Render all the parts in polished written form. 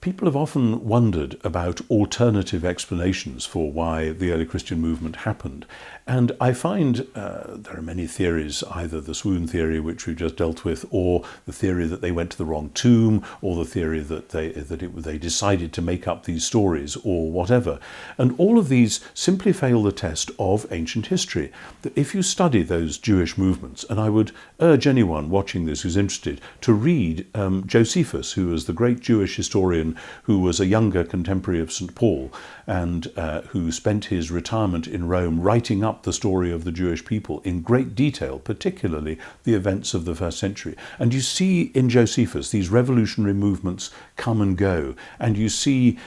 People have often wondered about alternative explanations for why the early Christian movement happened. And I find there are many theories, either the swoon theory, which we've just dealt with, or the theory that they went to the wrong tomb, or the theory that they decided to make up these stories, or whatever. And all of these simply fail the test of ancient history. That if you study those Jewish movements, and I would urge anyone watching this who's interested to read Josephus, who was the great Jewish historian who was a younger contemporary of St. Paul, and who spent his retirement in Rome writing up the story of the Jewish people in great detail, particularly the events of the first century. And you see in Josephus these revolutionary movements come and go, and you see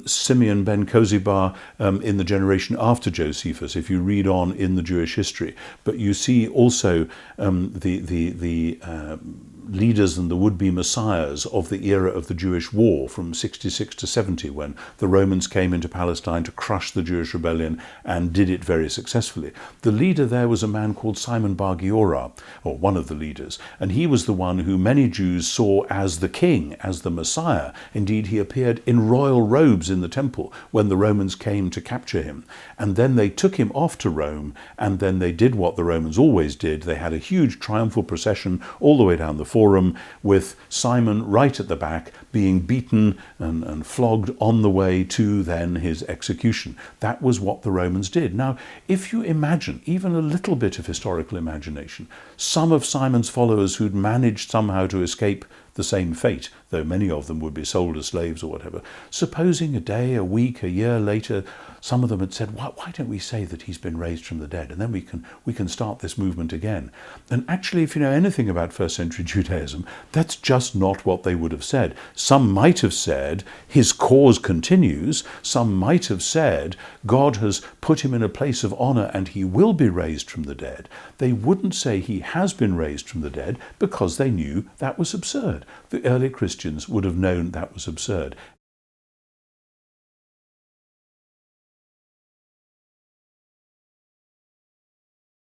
Simeon ben Kozibar in the generation after Josephus, if you read on in the Jewish history. But you see also the leaders and the would-be messiahs of the era of the Jewish war from 66 to 70, when the Romans came into Palestine to crush the Jewish rebellion and did it very successfully. The leader there was a man called Simon bar Giora, or one of the leaders, and he was the one who many Jews saw as the king, as the Messiah. Indeed, he appeared in royal robes in the temple when the Romans came to capture him. And then they took him off to Rome, and then they did what the Romans always did. They had a huge triumphal procession all the way down the Forum, with Simon right at the back being beaten and flogged on the way to then his execution. That was what the Romans did. Now, if you imagine, even a little bit of historical imagination, some of Simon's followers who'd managed somehow to escape the same fate, though many of them would be sold as slaves or whatever, supposing a day, a week, a year later, some of them had said, why don't we say that he's been raised from the dead, and then we can start this movement again. And actually, if you know anything about first century Judaism, that's just not what they would have said. Some might have said, his cause continues. Some might have said, God has put him in a place of honor and he will be raised from the dead. They wouldn't say he has been raised from the dead, because they knew that was absurd. The early Christians would have known that was absurd.